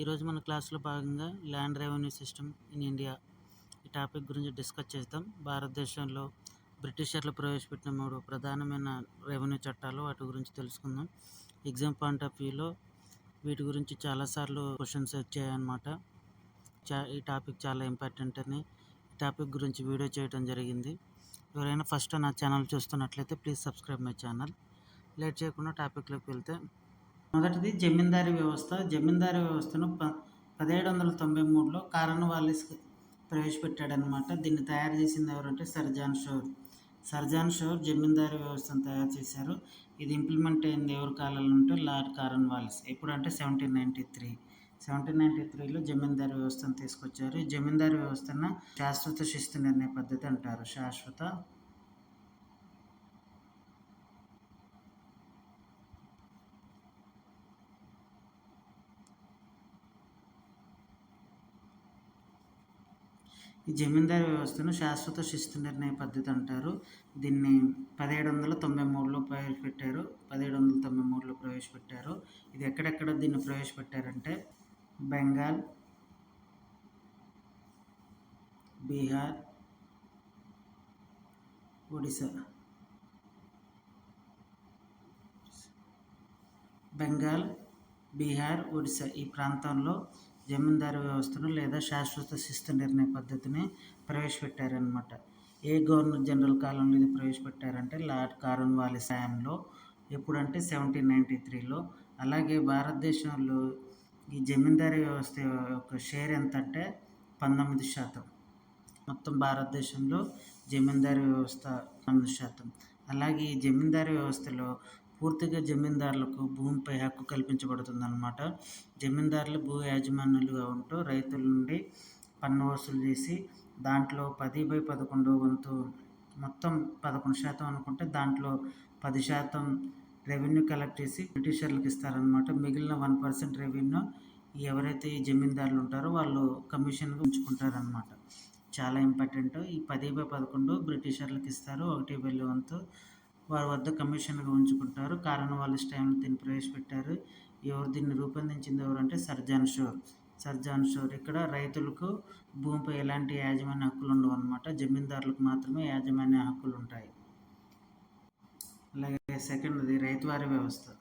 ఈరోజు మన క్లాస్లో భాగంగా land revenue system in India ఈ టాపిక్ గురించి డిస్కస్ చేద్దాం. భారతదేశంలో బ్రిటిషర్లు ప్రవేశపెట్టిన 3 ప్రధానమైన రెవెన్యూ చట్టాలు, వాటి గురించి తెలుసుకుందాం. ఎగ్జామ్ పాయింట్ ఆఫ్ వ్యూలో వీటి గురించి చాలాసార్లు క్వశ్చన్స్ వచ్చాయన్నమాట. ఈ టాపిక్ చాలా ఇంపార్టెంట్ అని ఈ టాపిక్ గురించి వీడియో చేయడం జరిగింది. ఎవరైనా ఫస్ట్ నా ఛానల్ చూస్తున్నట్లయితే please subscribe my channel. Late చేయకుండా టాపిక్లోకి వెళ్తే, మొదటిది జమీందారీ వ్యవస్థ. జమీందారీ వ్యవస్థను 1793లో కార్న్వాలిస్ ప్రవేశపెట్టాడనమాట. దీన్ని తయారు చేసింది ఎవరంటే సర్ జాన్ షోర్ జమీందారీ వ్యవస్థను తయారు చేశారు. ఇది ఇంప్లిమెంట్ అయింది ఎవరి కాలంలో అంటే లార్డ్ కార్న్వాలిస్. ఎప్పుడంటే 1793లో జమీందారీ వ్యవస్థను తీసుకొచ్చారు. ఈ జమీందారీ వ్యవస్థను శాశ్వత శిస్తు నిర్ణయ పద్ధతి అంటారు. ఈ జమీందారీ వ్యవస్థను శాశ్వత శిస్తు నిర్ణయ పద్ధతి అంటారు. దీన్ని 1793లో ప్రవేశపెట్టారు. ఇది ఎక్కడెక్కడ దీన్ని ప్రవేశపెట్టారంటే బెంగాల్, బీహార్, ఒడిశా. ఈ ప్రాంతంలో జమీందారీ వ్యవస్థను లేదా శాశ్వత శిస్తు నిర్ణయ పద్ధతిని ప్రవేశపెట్టారనమాట. ఏ గవర్నర్ జనరల్ కాలంలో ఇది ప్రవేశపెట్టారంటే లార్డ్ కార్న్వాలిస్ హయాంలో. ఎప్పుడంటే 1793లో. అలాగే భారతదేశంలో ఈ జమీందారీ వ్యవస్థ యొక్క షేర్ ఎంత అంటే 19%. మొత్తం భారతదేశంలో జమీందారీ వ్యవస్థ 19%. అలాగే ఈ జమీందారీ వ్యవస్థలో పూర్తిగా జమీందారులకు భూమిపై హక్కు కల్పించబడుతుందన్నమాట. జమీందారులు భూ యాజమాన్యులుగా ఉంటూ రైతుల నుండి పన్ను వసూలు చేసి దాంట్లో 10/11 వంతు, మొత్తం 11% అనుకుంటే దాంట్లో 10% రెవెన్యూ కలెక్ట్ చేసి బ్రిటిషర్లకు ఇస్తారనమాట. మిగిలిన 1% రెవెన్యూ ఎవరైతే ఈ జమీందారులు ఉంటారో వాళ్ళు కమిషన్గా ఉంచుకుంటారనమాట. చాలా ఇంపార్టెంట్. ఈ 10/11 బ్రిటిషర్లకు ఇస్తారు. 1/1 వంతు వారి వద్ద కమిషన్గా ఉంచుకుంటారు. కార్న్వాలిస్ టైంలో దీన్ని ప్రవేశపెట్టారు. దీన్ని రూపొందించింది ఎవరంటే సర్ జాన్ షోర్. ఇక్కడ రైతులకు భూమిపై ఎలాంటి యాజమాన్య హక్కులు ఉండవు అనమాట. జమీందారులకు మాత్రమే యాజమాన్య హక్కులు ఉంటాయి. అలాగే సెకండ్ది రైతువారీ వ్యవస్థను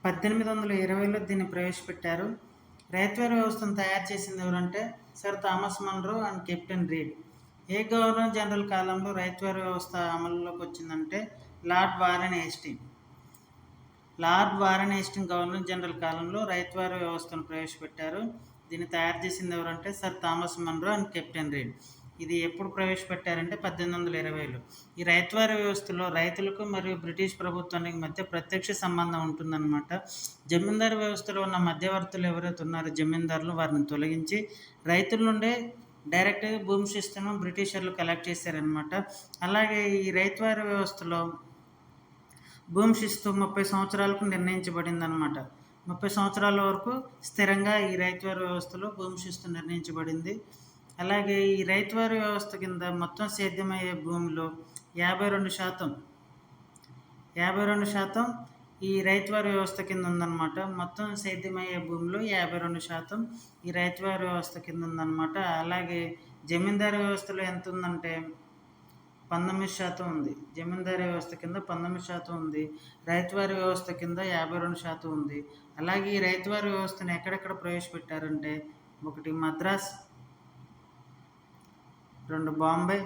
1820లో దీన్ని ప్రవేశపెట్టారు. రైతువారీ వ్యవస్థను తయారు చేసింది ఎవరంటే sir Thomas Munro and captain Reid. ఏ గవర్నర్ జనరల్ కాలంలో రైతువారీ వ్యవస్థ అమలులోకి వచ్చిందంటే lord Warren Hasting governor general కాలంలో రైతువారీ వ్యవస్థను ప్రవేశపెట్టారు. దీన్ని తయారు చేసింది ఎవరంటే sir Thomas Munro and captain Reid. ఇది ఎప్పుడు ప్రవేశపెట్టారంటే 1820లో. ఈ రైతువారీ వ్యవస్థలో రైతులకు మరియు బ్రిటిష్ ప్రభుత్వానికి మధ్య ప్రత్యక్ష సంబంధం ఉంటుందన్నమాట. జమీందారీ వ్యవస్థలో ఉన్న మధ్యవర్తులు ఎవరైతే ఉన్నారో జమీందారులు, వారిని తొలగించి రైతుల నుండే డైరెక్ట్గా భూమి శిస్తును బ్రిటిషర్లు కలెక్ట్ చేశారనమాట. అలాగే ఈ రైతువారీ వ్యవస్థలో భూమి శిస్తు 30 సంవత్సరాలకు నిర్ణయించబడింది అనమాట. 30 సంవత్సరాల వరకు స్థిరంగా ఈ రైతువారీ వ్యవస్థలో భూమి శిస్తు నిర్ణయించబడింది. అలాగే ఈ రైతువారీ వ్యవస్థ కింద మొత్తం సేద్యమయ్యే భూమిలో 52% ఈ రైతువారీ వ్యవస్థ కింద ఉందన్నమాట. మొత్తం సేద్యమయ్యే భూమిలో 52% ఈ రైతువారీ వ్యవస్థ కింద ఉందన్నమాట. అలాగే జమీందారీ వ్యవస్థలో ఎంత ఉందంటే 19% ఉంది. జమీందారీ వ్యవస్థ కింద 19% ఉంది. రైతువారీ వ్యవస్థ కింద 52% ఉంది. అలాగే ఈ రైతువారీ వ్యవస్థను ఎక్కడెక్కడ ప్రవేశపెట్టారంటే 1 మద్రాస్, 2 బాంబే,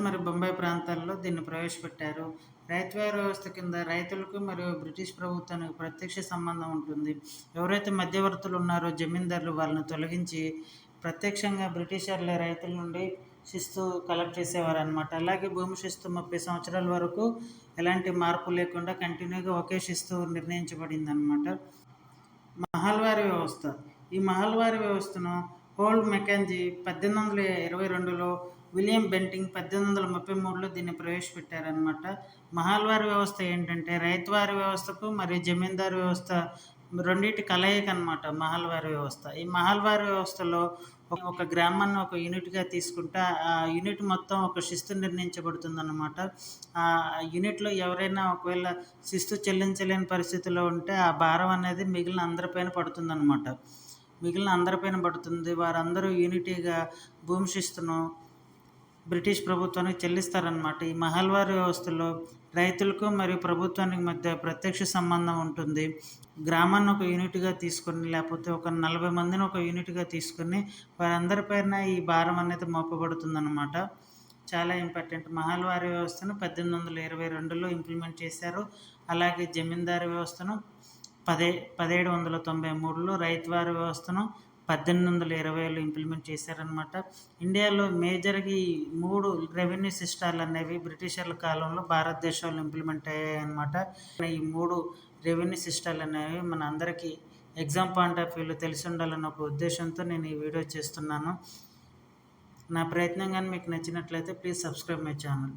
మరియు బొంబాయి ప్రాంతాల్లో దీన్ని ప్రవేశపెట్టారు. రైతువారీ వ్యవస్థ కింద రైతులకు మరియు బ్రిటిష్ ప్రభుత్వానికి ప్రత్యక్ష సంబంధం ఉంటుంది. ఎవరైతే మధ్యవర్తులు ఉన్నారో జమీందారులు, వాళ్ళని తొలగించి ప్రత్యక్షంగా బ్రిటిషర్లే రైతుల నుండి శిస్తు కలెక్ట్ చేసేవారు అనమాట. అలాగే భూమి శిస్తు 30 సంవత్సరాల వరకు ఎలాంటి మార్పు లేకుండా కంటిన్యూగా ఒకే శిస్తు నిర్ణయించబడింది అనమాట. ఈ మహల్వారీ వ్యవస్థను హోల్డ్ మెకాంజీ 1822లో, విలియం బెంటింగ్ 1833లో దీన్ని ప్రవేశపెట్టారనమాట. మహల్వారీ వ్యవస్థ ఏంటంటే రైతువారీ వ్యవస్థకు మరియు జమీందారీ వ్యవస్థ రెండింటి కలయిక అనమాట మహల్వారీ వ్యవస్థ. ఈ మహల్వారీ వ్యవస్థలో ఒక గ్రామాన్ని ఒక యూనిట్‌గా తీసుకుంటే, ఆ యూనిట్ మొత్తం ఒక శిస్తు నిర్ణయించబడుతుందన్నమాట. ఆ యూనిట్‌లో ఎవరైనా ఒకవేళ శిస్తు చెల్లించలేని పరిస్థితిలో ఉంటే, ఆ భారం అనేది మిగిలిన అందరిపైన పడుతుందన్నమాట. మిగిలిన అందరిపైన పడుతుంది. వారందరూ యూనిటీగా భూమి శిస్తును బ్రిటిష్ ప్రభుత్వానికి చెల్లిస్తారనమాట. ఈ మహల్వారీ వ్యవస్థలో రైతులకు మరియు ప్రభుత్వానికి మధ్య ప్రత్యక్ష సంబంధం ఉంటుంది. గ్రామాన్ని ఒక యూనిట్‌గా తీసుకొని, లేకపోతే ఒక 40 మందిని ఒక యూనిట్‌గా తీసుకొని, వారందరి పైన ఈ భారం అనేది మోపబడుతుందనమాట. చాలా ఇంపార్టెంట్. మహల్వారీ వ్యవస్థను 1822లో ఇంప్లిమెంట్ చేశారు. అలాగే జమీందారీ వ్యవస్థను 1793లో, రైతువారీ వ్యవస్థను 1820లో ఇంప్లిమెంట్ చేశారనమాట. ఇండియాలో మేజర్‌గా ఈ 3 రెవెన్యూ సిస్టాలనేవి బ్రిటిషర్ల కాలంలో భారతదేశంలో ఇంప్లిమెంట్ అయ్యాయన్నమాట. ఈ 3 రెవెన్యూ సిస్టాలనేవి మన అందరికీ ఎగ్జామ్ పాయింట్ ఆఫ్ వ్యూలో తెలిసి ఉండాలన్న ఒక ఉద్దేశంతో నేను ఈ వీడియో చేస్తున్నాను. నా ప్రయత్నం గాని మీకు నచ్చినట్లయితే ప్లీజ్ సబ్స్క్రైబ్ మై ఛానల్.